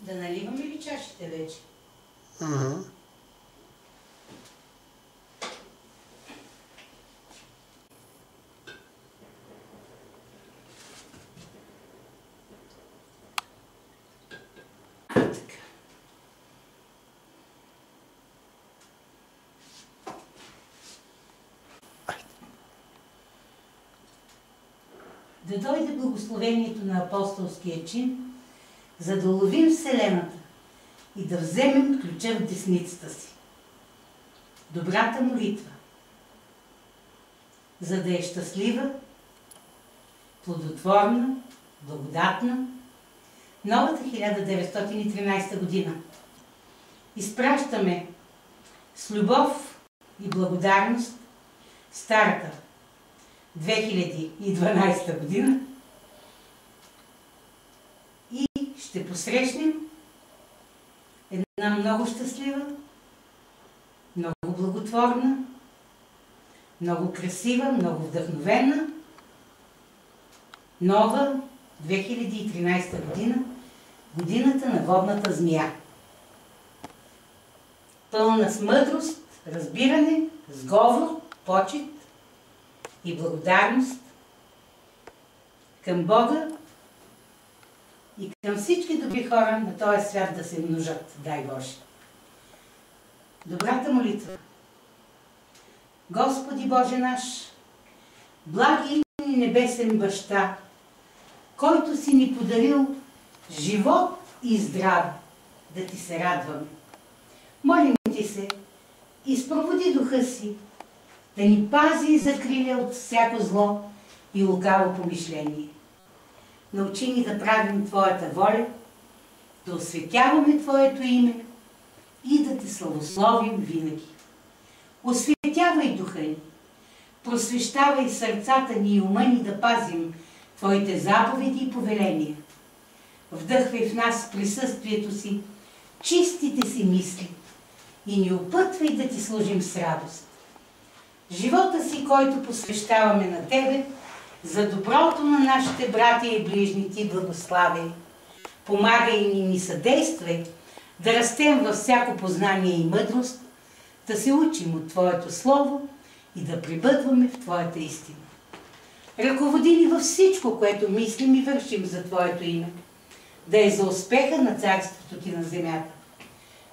Да наливаме ли чашите вече? Да дойде благословението на апостолския чин, за да уловим Вселената и да вземем ключа в десницата си. Добрата молитва, за да е щастлива, плодотворна, благодатна, новата 1913 година. Изпращаме с любов и благодарност старата 2012 година и ще посрещнем една много щастлива, много благотворна, много красива, много вдъхновена, нова 2013 година, годината на водната змия. Пълна с мъдрост, разбиране, сговор, почит и благодарност към Бога и към всички добри хора на този свят да се множат, дай Боже. Добрата молитва. Господи Боже наш, благи ни небесен баща, който си ни подарил живот и здраве, да ти се радваме. Молим ти се, изпроводи духа си, да ни пази и закриля от всяко зло и лукаво помишление. Научи ни да правим Твоята воля, да осветяваме Твоето име и да Те славословим винаги. Осветявай духа ни, просвещавай сърцата ни и ума ни да пазим Твоите заповеди и повеления. Вдъхвай в нас присъствието си, чистите си мисли и ни опътвай да Ти служим с радост. Живота си, който посвещаваме на Тебе, за доброто на нашите братя и ближни Ти благославяй. Помагай ни, ни съдействай да растем във всяко познание и мъдрост, да се учим от Твоето Слово и да пребъдваме в Твоята истина. Ръководи ни във всичко, което мислим и вършим за Твоето име, да е за успеха на Царството Ти на земята.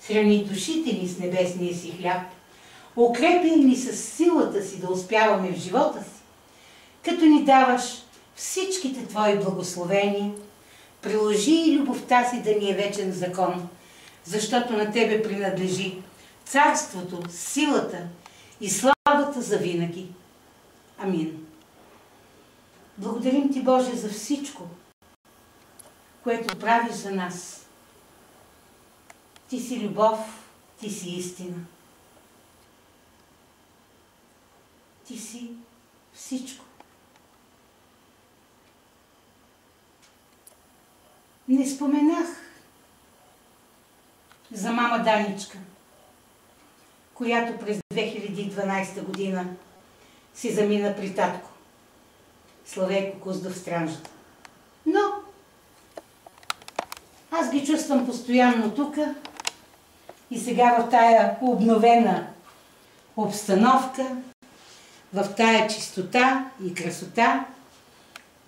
Храни душите ни с небесния си хляб, укрепяй ни с силата си да успяваме в живота си, като ни даваш всичките Твои благословения, приложи и любовта си да ни е вечен закон, защото на Тебе принадлежи царството, силата и славата за винаги. Амин. Благодарим Ти, Боже, за всичко, което правиш за нас. Ти си любов, Ти си истина. Ти си всичко. Не споменах за мама Даничка, която през 2012 година си замина при татко Славейко Куздов Странджата. Но аз ги чувствам постоянно тук и сега в тая обновена обстановка, в тая чистота и красота.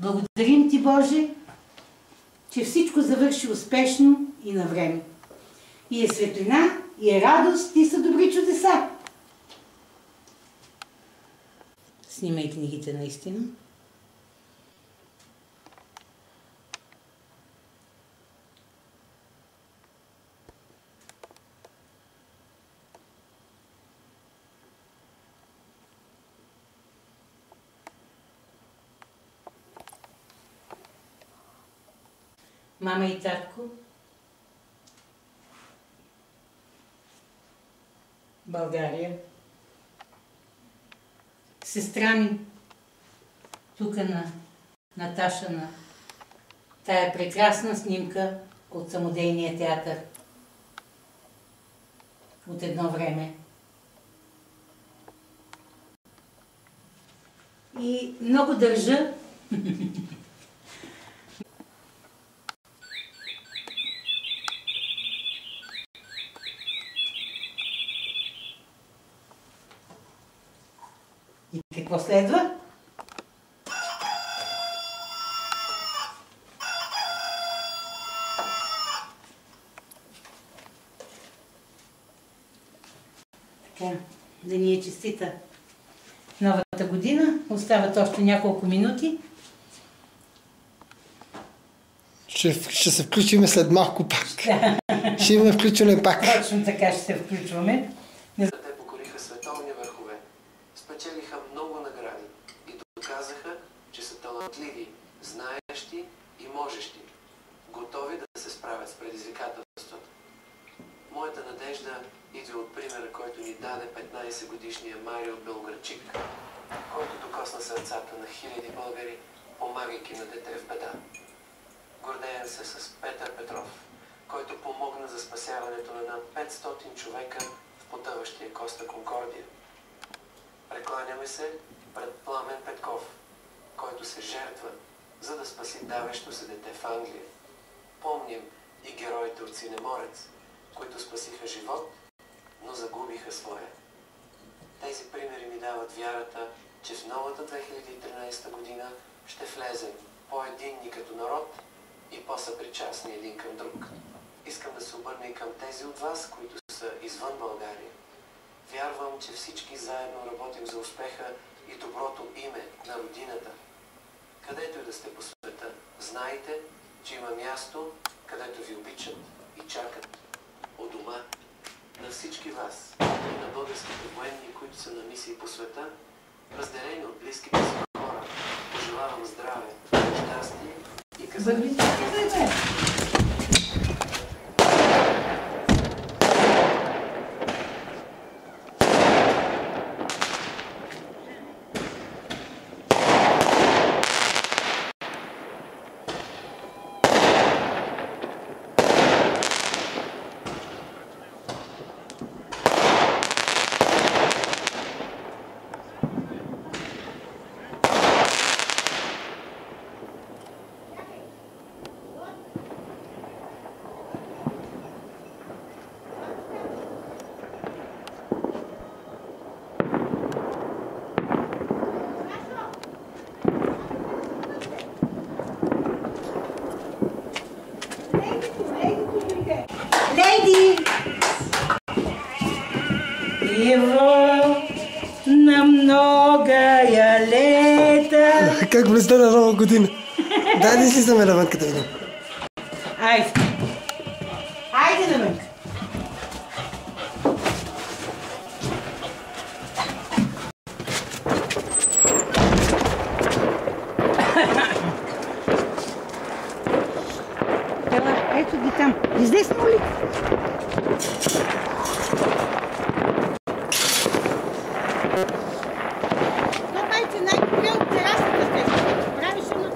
Благодарим Ти, Боже, че всичко завърши успешно и на време. И е светлина, и е радост, и са добри чудеса. Снимай книгите наистина. Мама и татко, България, сестра ми, тук на Наташа, на тая прекрасна снимка от самодейния театър от едно време. И много държа какво следва? Така, да ни е честита новата година. Остават още няколко минути. Ще се включиме след малко пак. Ще имаме включване пак. Точно така ще се включваме. Те покориха световни върхове, спечелиха много награди и доказаха, че са талантливи, знаещи и можещи, готови да се справят с предизвикателствата. Моята надежда идва от примера, който ни даде 15-годишния Марио Белоградчик, който докосна сърцата на хиляди българи, помагайки на дете в беда. Гордеем се с Петър Петров, който помогна за спасяването на над 500 човека в потъващия Коста Конкордия. Прекланяме се пред Пламен Петков, който се жертва, за да спаси давещо се дете в Англия. Помним и героите от Синеморец, които спасиха живот, но загубиха своя. Тези примери ми дават вярата, че в новата 2013 година ще влезем по-единни като народ и по-съпричастни един към друг. Искам да се обърна и към тези от вас, които са извън България. Вярвам, че всички заедно работим за успеха и доброто име на родината. Където и да сте по света, знайте, че има място, където ви обичат и чакат. У дома. На всички вас и на българските военни, които са на мисии по света, разделени от близките си хора, пожелавам здраве, щастие и късмет. Лейди! Его на многая лета. Как близо на нова година. Дай да излизаме навън, като видим. Айде. Айде навън. Ето ги там. Изнесно ли? Давайте най-добре от терасата сте. Правиш едно.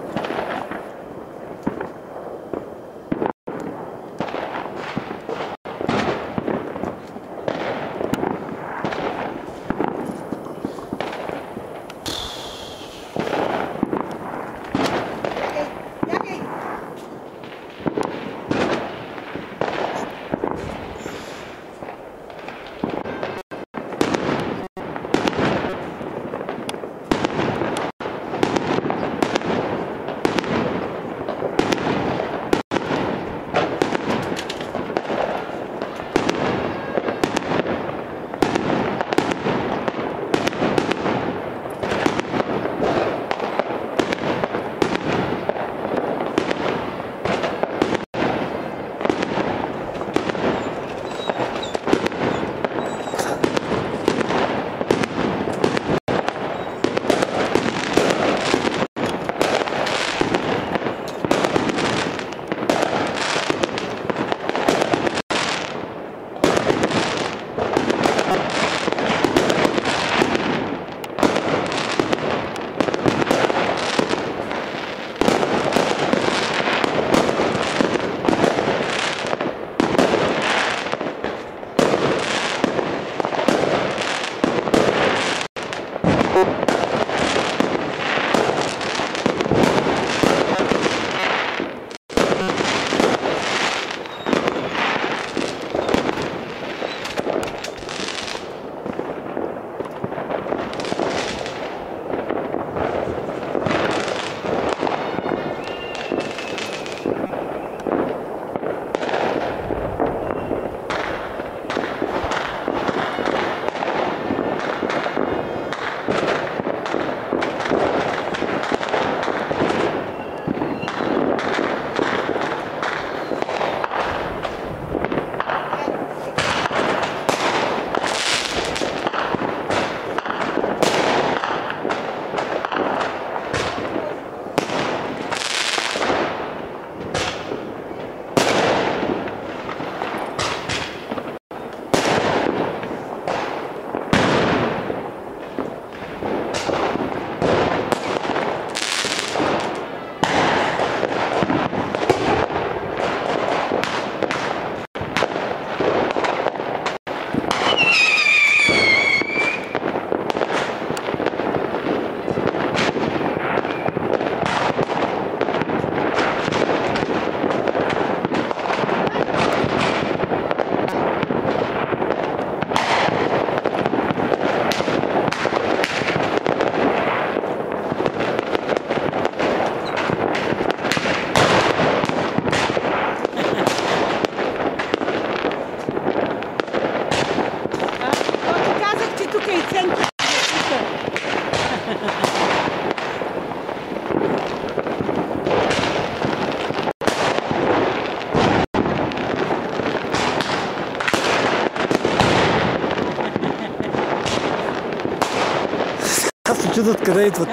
чудо откъде идват.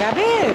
Да бе,